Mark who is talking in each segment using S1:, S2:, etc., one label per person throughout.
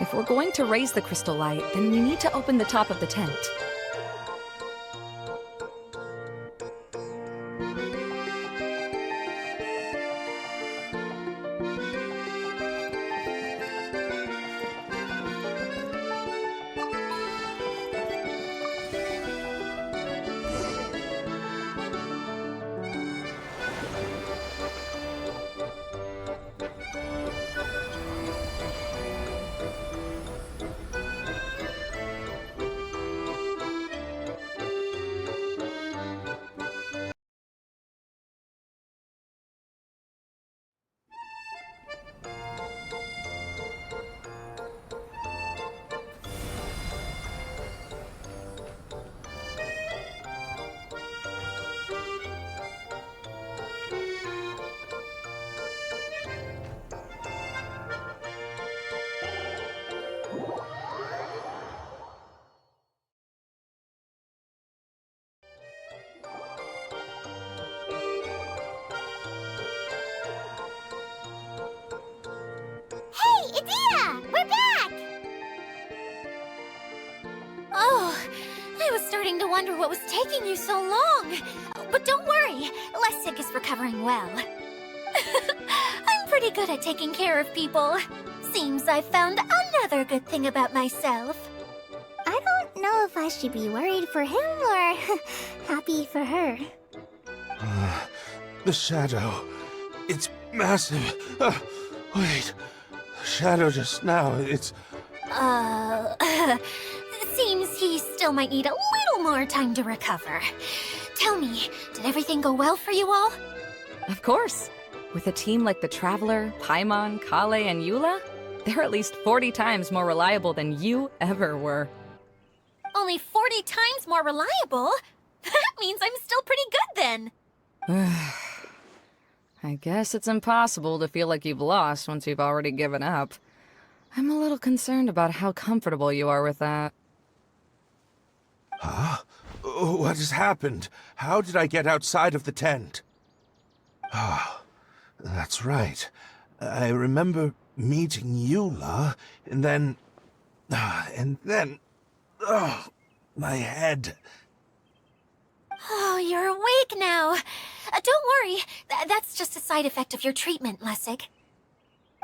S1: If we're going to raise the crystal light, then we need to open the top of the tent.
S2: To wonder what was taking you so long. But don't worry, Lessig is recovering well. I'm pretty good at taking care of people. Seems I've found another good thing about myself.
S3: I don't know if I should be worried for him or happy for her.
S4: The shadow. It's massive. Wait. The shadow just now, it's...
S2: Seems he still might need a little more time to recover. Tell me, did everything go well for you all?
S1: Of course. With a team like the Traveler, Paimon, Kale, and Eula, they're at least 40 times more reliable than you ever were.
S2: Only 40 times more reliable? That means I'm still pretty good then.
S1: I guess it's impossible to feel like you've lost once you've already given up. I'm a little concerned about how comfortable you are with that.
S4: Huh? What has happened? How did I get outside of the tent? Ah, that's right. I remember meeting Eula, and then... Oh, my head.
S2: Oh, you're awake now. Don't worry, that's just a side effect of your treatment, Lessig.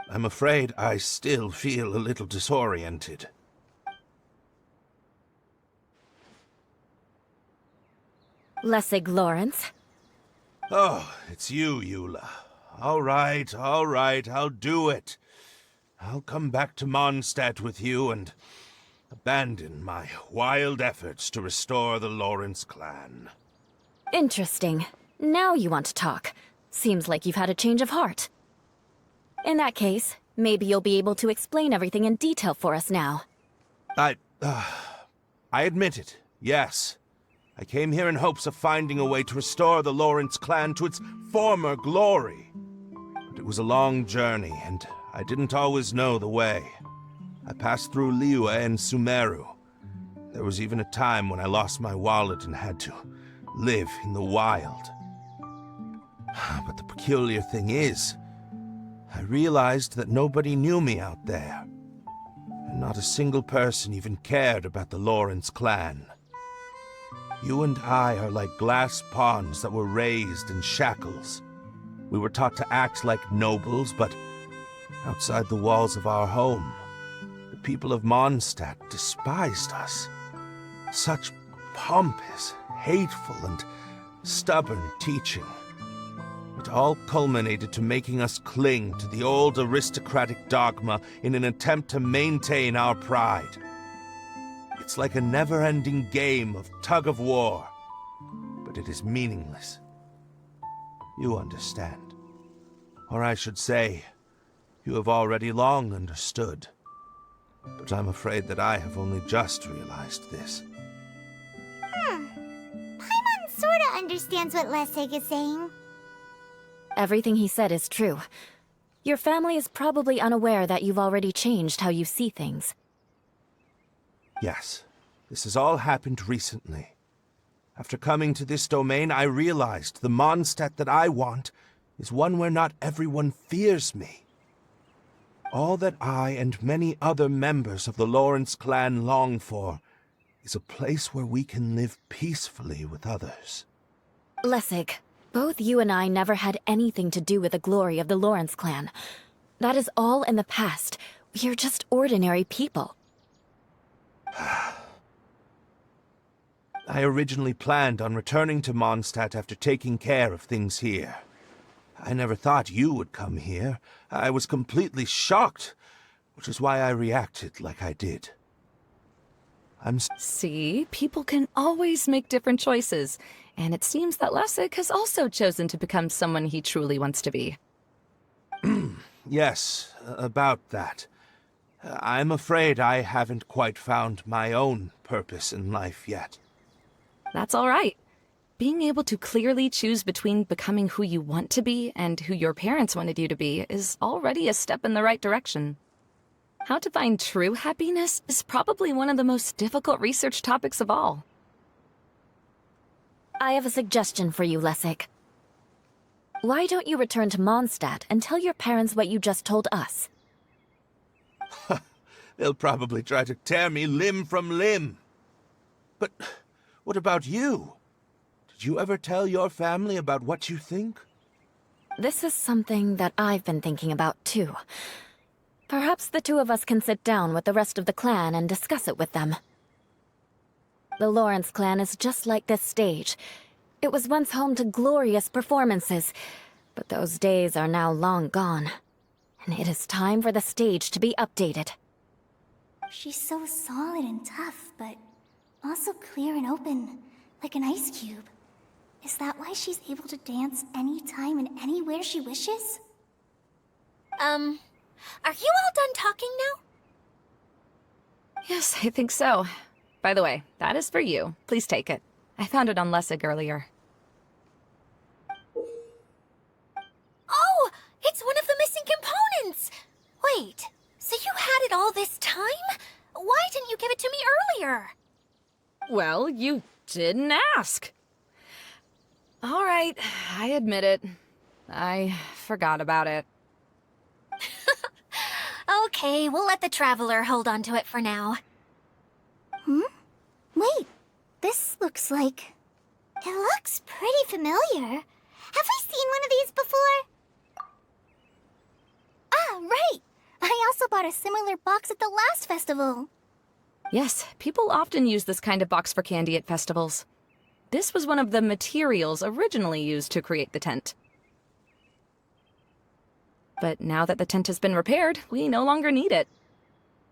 S4: I'm afraid I still feel a little disoriented.
S5: Lessig Lawrence.
S4: Oh, it's you, Eula. All right, I'll do it. I'll come back to Mondstadt with you and abandon my wild efforts to restore the Lawrence clan.
S5: Interesting. Now you want to talk. Seems like you've had a change of heart. In that case, maybe you'll be able to explain everything in detail for us now.
S4: I admit it, yes. I came here in hopes of finding a way to restore the Lawrence clan to its former glory. But it was a long journey, and I didn't always know the way. I passed through Liyue and Sumeru. There was even a time when I lost my wallet and had to live in the wild. But the peculiar thing is, I realized that nobody knew me out there. And not a single person even cared about the Lawrence clan. You and I are like glass pawns that were raised in shackles. We were taught to act like nobles, but outside the walls of our home, the people of Mondstadt despised us. Such pompous, hateful, and stubborn teaching. It all culminated to making us cling to the old aristocratic dogma in an attempt to maintain our pride. It's like a never-ending game of tug-of-war, but it is meaningless. You understand. Or I should say, you have already long understood. But I'm afraid that I have only just realized this.
S3: Paimon sorta understands what Lessig is saying.
S5: Everything he said is true. Your family is probably unaware that you've already changed how you see things.
S4: Yes, this has all happened recently. After coming to this domain, I realized the Mondstadt that I want is one where not everyone fears me. All that I and many other members of the Lawrence clan long for is a place where we can live peacefully with others.
S5: Lessig, both you and I never had anything to do with the glory of the Lawrence clan. That is all in the past. We are just ordinary people.
S4: I originally planned on returning to Mondstadt after taking care of things here. I never thought you would come here. I was completely shocked, which is why I reacted like I did.
S1: See, people can always make different choices, and it seems that Lessig has also chosen to become someone he truly wants to be.
S4: Yes, about that. I'm afraid I haven't quite found my own purpose in life yet.
S1: That's all right. Being able to clearly choose between becoming who you want to be and who your parents wanted you to be is already a step in the right direction. How to find true happiness is probably one of the most difficult research topics of all.
S5: I have a suggestion for you, Lessig. Why don't you return to Mondstadt and tell your parents what you just told us?
S4: They'll probably try to tear me limb from limb. But what about you? Did you ever tell your family about what you think?
S5: This is something that I've been thinking about, too. Perhaps the two of us can sit down with the rest of the clan and discuss it with them. The Lawrence clan is just like this stage. It was once home to glorious performances, but those days are now long gone. And it is time for the stage to be updated.
S3: She's so solid and tough, but also clear and open, like an ice cube. Is that why she's able to dance anytime and anywhere she wishes?
S2: Are you all done talking now?
S1: Yes, I think so. By the way, that is for you. Please take it. I found it on Lessig earlier.
S2: Oh, it's one of the missing components! Wait, so you had it all this time? Why didn't you give it to me earlier?
S1: Well, you didn't ask. All right, I admit it. I forgot about it.
S2: Okay, we'll let the Traveler hold on to it for now.
S3: Wait, this looks like... It looks pretty familiar. Have we seen one of these before? Ah, right! I also bought a similar box at the last festival.
S1: Yes, people often use this kind of box for candy at festivals. This was one of the materials originally used to create the tent. But now that the tent has been repaired, we no longer need it.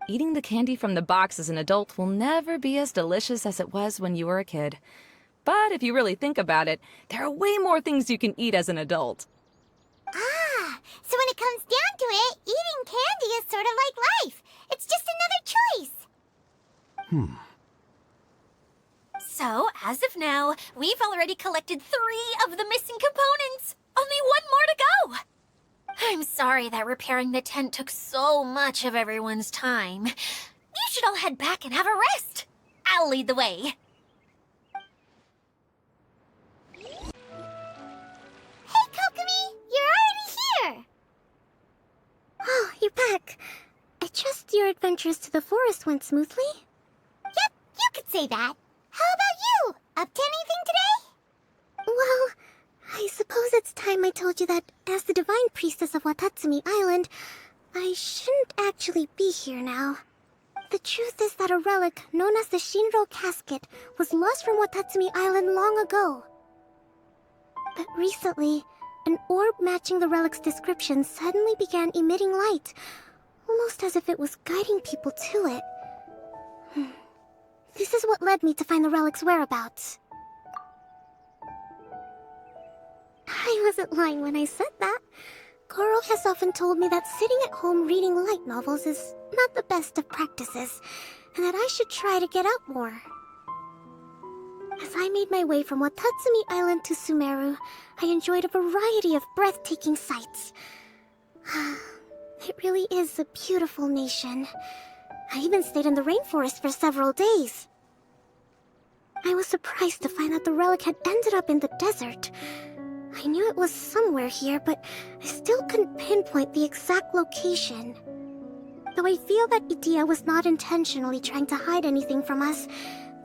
S1: Eating the candy from the box as an adult will never be as delicious as it was when you were a kid. But if you really think about it, there are way more things you can eat as an adult.
S3: Ah, so when it comes down to it, eating candy is sort of like life. It's just another choice.
S2: So, as of now, we've already collected 3 of the missing components. Only 1 more to go. I'm sorry that repairing the tent took so much of everyone's time. You should all head back and have a rest. I'll lead the way.
S3: Hey, Kokomi! You're already here! Oh, you're back. I trust your adventures to the forest went smoothly? Yep, you could say that. How about you? Up to anything today? Well, I suppose it's time I told you that as the Divine Priestess of Watatsumi Island, I shouldn't actually be here now. The truth is that a relic known as the Shinro Casket was lost from Watatsumi Island long ago. But recently, an orb matching the relic's description suddenly began emitting light, almost as if it was guiding people to it. This is what led me to find the relic's whereabouts. I wasn't lying when I said that. Goro has often told me that sitting at home reading light novels is not the best of practices, and that I should try to get out more. As I made my way from Watatsumi Island to Sumeru, I enjoyed a variety of breathtaking sights. It really is a beautiful nation. I even stayed in the rainforest for several days. I was surprised to find that the relic had ended up in the desert. I knew it was somewhere here, but I still couldn't pinpoint the exact location. Though I feel that Idea was not intentionally trying to hide anything from us,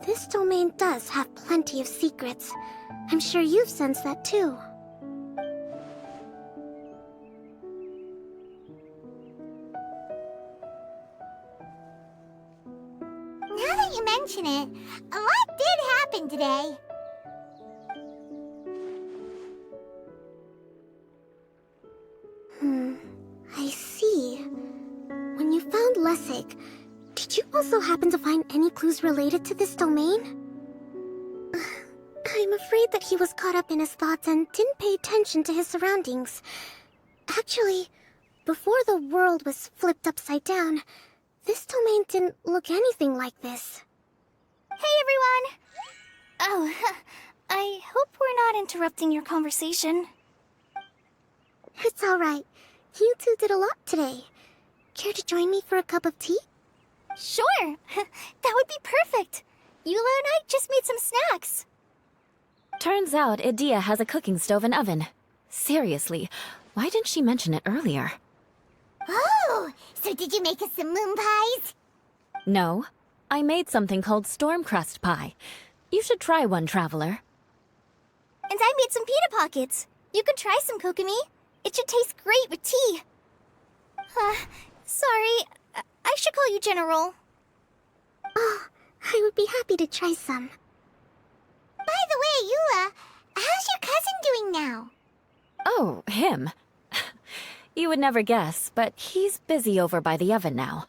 S3: this domain does have plenty of secrets. I'm sure you've sensed that too.
S2: Now that you mention it, a lot did happen today.
S3: I see. When you found Lessig, did you also happen to find any clues related to this domain? I'm afraid that he was caught up in his thoughts and didn't pay attention to his surroundings. Actually, before the world was flipped upside down, this domain didn't look anything like this.
S2: Hey, everyone! Oh, I hope we're not interrupting your conversation.
S3: It's alright. You two did a lot today. Care to join me for a cup of tea?
S2: Sure! That would be perfect! Eula and I just made some snacks.
S5: Turns out Idea has a cooking stove and oven. Seriously, why didn't she mention it earlier?
S2: Oh, so did you make us some moon pies?
S5: No, I made something called storm crust pie. You should try one, Traveler.
S2: And I made some pita pockets. You could try some, Kokomi. It should taste great with tea. Sorry, I should call you General.
S3: Oh, I would be happy to try some.
S2: By the way, Eula, how's your cousin doing now?
S5: Oh, him. You would never guess, but he's busy over by the oven now.